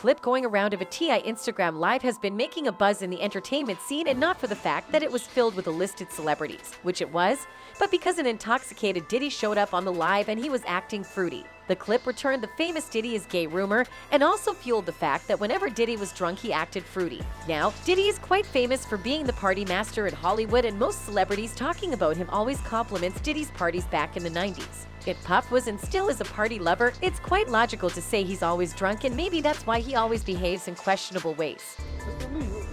clip going around of a TI Instagram Live has been making a buzz in the entertainment scene, and not for the fact that it was filled with illicit celebrities, which it was, but because an intoxicated Diddy showed up on the live and he was acting fruity. The clip returned the famous Diddy is gay rumor and also fueled the fact that whenever Diddy was drunk, he acted fruity. Now, Diddy is quite famous for being the party master in Hollywood, and most celebrities talking about him always compliments Diddy's parties back in the 90s. If Puff was and still is a party lover, it's quite logical to say he's always drunk, and maybe that's why he always behaves in questionable ways.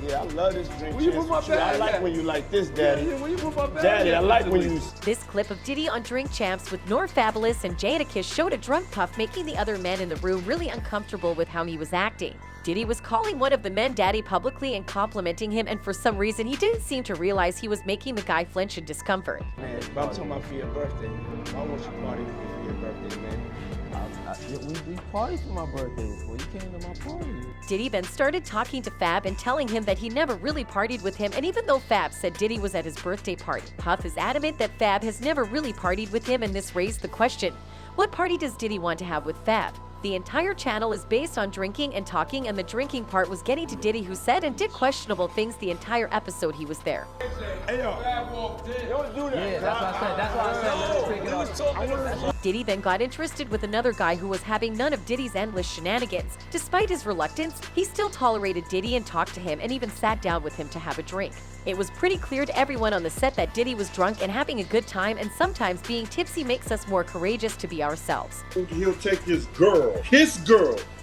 Yeah, I love this drink. Will you put my bag I like back? when you like this, Daddy. Yeah, will you put my bag Daddy, I back? like when you... This clip of Diddy on Drink Champs with Nor Fabulous and Jadakiss showed a drunk Puff making the other men in the room really uncomfortable with how he was acting. Diddy was calling one of the men daddy publicly and complimenting him, and for some reason he didn't seem to realize he was making the guy flinch in discomfort. Man, but I'm talking about for your birthday. I want you to party with me for your birthday, man. We partied for my birthday before you came to my party. Diddy then started talking to Fab and telling him that he never really partied with him, and even though Fab said Diddy was at his birthday party, Puff is adamant that Fab has never really partied with him, and this raised the question, what party does Diddy want to have with Fab? The entire channel is based on drinking and talking, and the drinking part was getting to Diddy, who said and did questionable things the entire episode he was there. Hey, yo. Don't do that. Yeah, that's why I said let's take it off. Diddy then got interested with another guy who was having none of Diddy's endless shenanigans. Despite his reluctance, he still tolerated Diddy and talked to him and even sat down with him to have a drink. It was pretty clear to everyone on the set that Diddy was drunk and having a good time, and sometimes being tipsy makes us more courageous to be ourselves. He'll take his girl,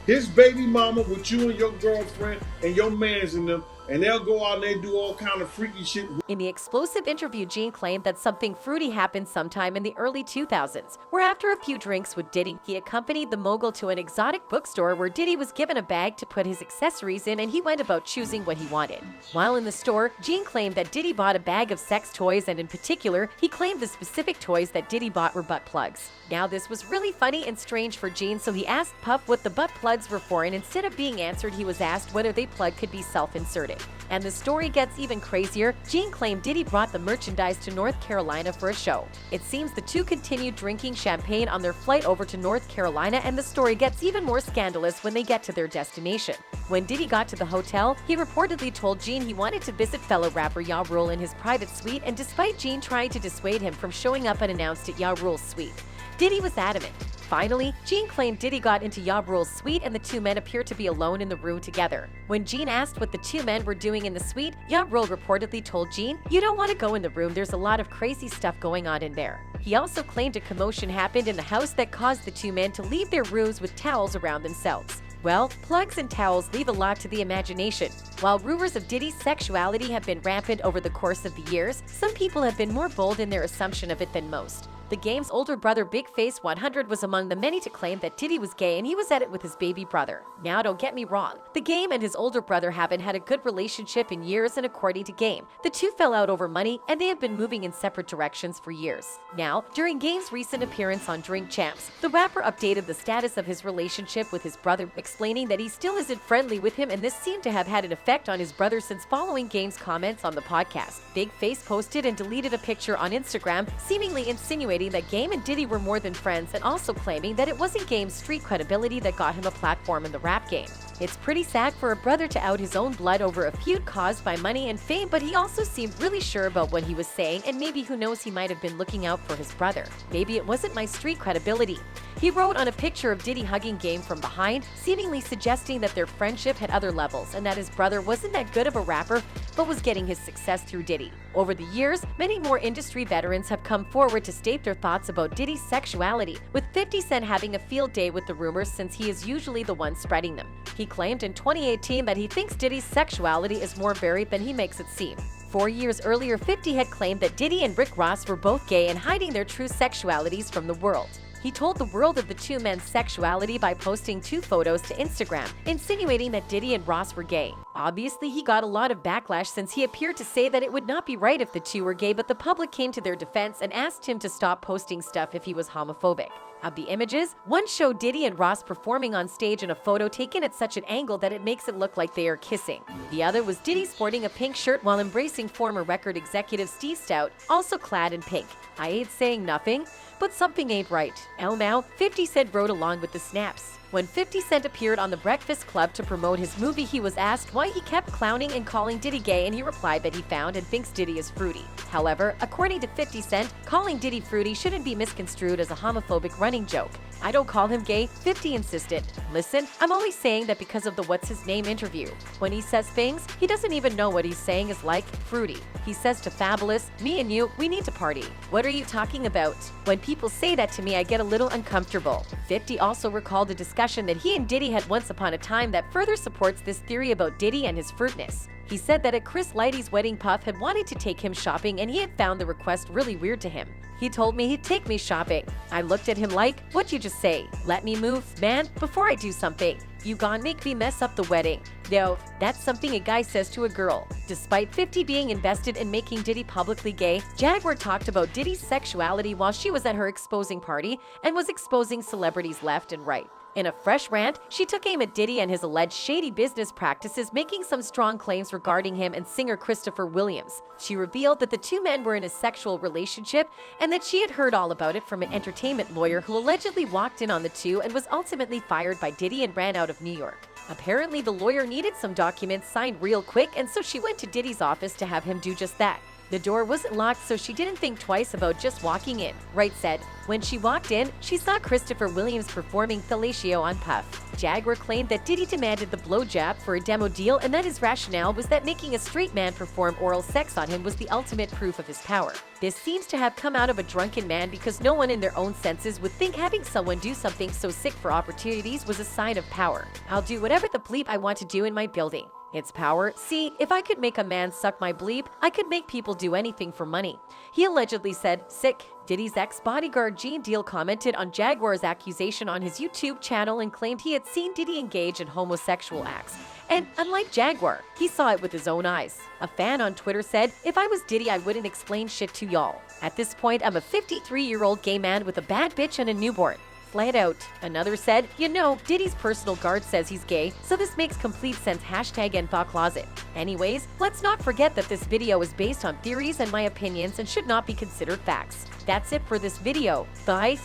his baby mama with you and your girlfriend and your mans in them, and they'll go out and they do all kind of freaky shit. In the explosive interview, Gene claimed that something fruity happened sometime in the early 2000s, where after a few drinks with Diddy, he accompanied the mogul to an exotic bookstore where Diddy was given a bag to put his accessories in, and he went about choosing what he wanted. While in the store, Gene claimed that Diddy bought a bag of sex toys, and in particular, he claimed the specific toys that Diddy bought were butt plugs. Now, this was really funny and strange for Gene, so he asked Puff what the butt plugs were for, and instead of being answered, he was asked whether they plug could be self-inserted. And the story gets even crazier. Gene claimed Diddy brought the merchandise to North Carolina for a show. It seems the two continued drinking champagne on their flight over to North Carolina, and the story gets even more scandalous when they get to their destination. When Diddy got to the hotel, he reportedly told Gene he wanted to visit fellow rapper Ja Rule in his private suite, and despite Gene trying to dissuade him from showing up unannounced at Ja Rule's suite, Diddy was adamant. Finally, Gene claimed Diddy got into Ja Rule's suite, and the two men appeared to be alone in the room together. When Gene asked what the two men were doing in the suite, Ja Rule reportedly told Gene, "You don't want to go in the room, there's a lot of crazy stuff going on in there." He also claimed a commotion happened in the house that caused the two men to leave their rooms with towels around themselves. Well, plugs and towels leave a lot to the imagination. While rumors of Diddy's sexuality have been rampant over the course of the years, some people have been more bold in their assumption of it than most. The Game's older brother Big Face 100 was among the many to claim that Diddy was gay, and he was at it with his baby brother. Now, don't get me wrong, The Game and his older brother haven't had a good relationship in years, and according to Game, the two fell out over money, and they have been moving in separate directions for years. Now, during Game's recent appearance on Drink Champs, the rapper updated the status of his relationship with his brother, explaining that he still isn't friendly with him, and this seemed to have had an effect on his brother since following Game's comments on the podcast. Big Face posted and deleted a picture on Instagram, seemingly insinuating that Game and Diddy were more than friends, and also claiming that it wasn't Game's street credibility that got him a platform in the rap game. It's pretty sad for a brother to out his own blood over a feud caused by money and fame, but he also seemed really sure about what he was saying, and maybe who knows, he might have been looking out for his brother. Maybe it wasn't my street credibility. He wrote on a picture of Diddy hugging Game from behind, seemingly suggesting that their friendship had other levels and that his brother wasn't that good of a rapper but was getting his success through Diddy. Over the years, many more industry veterans have come forward to state their thoughts about Diddy's sexuality, with 50 Cent having a field day with the rumors since he is usually the one spreading them. He claimed in 2018 that he thinks Diddy's sexuality is more varied than he makes it seem. 4 years earlier, 50 had claimed that Diddy and Rick Ross were both gay and hiding their true sexualities from the world. He told the world of the two men's sexuality by posting 2 photos to Instagram, insinuating that Diddy and Ross were gay. Obviously, he got a lot of backlash since he appeared to say that it would not be right if the two were gay, but the public came to their defense and asked him to stop posting stuff if he was homophobic. Of the images, one showed Diddy and Ross performing on stage in a photo taken at such an angle that it makes it look like they are kissing. The other was Diddy sporting a pink shirt while embracing former record executive Steve Stout, also clad in pink. I ain't saying nothing, but something ain't right. Now, 50 Cent wrote along with the snaps. When 50 Cent appeared on The Breakfast Club to promote his movie, he was asked why he kept clowning and calling Diddy gay, and he replied that he found and thinks Diddy is fruity. However, according to 50 Cent, calling Diddy fruity shouldn't be misconstrued as a homophobic running joke. "I don't call him gay," 50 insisted. "Listen, I'm only saying that because of the What's His Name interview. When he says things, he doesn't even know what he's saying is like fruity. He says to Fabulous, 'Me and you, we need to party.' What are you talking about? When people say that to me, I get a little uncomfortable." 50 also recalled a discussion that he and Diddy had once upon a time that further supports this theory about Diddy and his fruitness. He said that at Chris Lighty's wedding, Puff had wanted to take him shopping and he had found the request really weird to him. "He told me he'd take me shopping. I looked at him like, 'What'd you just say? Let me move, man, before I do something. You gon' make me mess up the wedding.' No, that's something a guy says to a girl." Despite 50 being invested in making Diddy publicly gay, Jaguar talked about Diddy's sexuality while she was at her exposing party and was exposing celebrities left and right. In a fresh rant, she took aim at Diddy and his alleged shady business practices, making some strong claims regarding him and singer Christopher Williams. She revealed that the two men were in a sexual relationship and that she had heard all about it from an entertainment lawyer who allegedly walked in on the two and was ultimately fired by Diddy and ran out of New York. Apparently, the lawyer needed some documents signed real quick, and so she went to Diddy's office to have him do just that. The door wasn't locked, so she didn't think twice about just walking in, Wright said. When she walked in, she saw Christopher Williams performing fellatio on Puff. Jaguar claimed that Diddy demanded the blowjob for a demo deal and that his rationale was that making a straight man perform oral sex on him was the ultimate proof of his power. This seems to have come out of a drunken man because no one in their own senses would think having someone do something so sick for opportunities was a sign of power. "I'll do whatever the bleep I want to do in my building. It's power. See, if I could make a man suck my bleep, I could make people do anything for money," he allegedly said. Sick. Diddy's ex-bodyguard Gene Deal commented on Jaguar's accusation on his YouTube channel and claimed he had seen Diddy engage in homosexual acts. And unlike Jaguar, he saw it with his own eyes. A fan on Twitter said, "If I was Diddy, I wouldn't explain shit to y'all. At this point, I'm a 53-year-old gay man with a bad bitch and a newborn. Flat out." Another said, "You know, Diddy's personal guard says he's gay, so this makes complete sense. #InfoCloset. Anyways, let's not forget that this video is based on theories and my opinions and should not be considered facts. That's it for this video. Bye.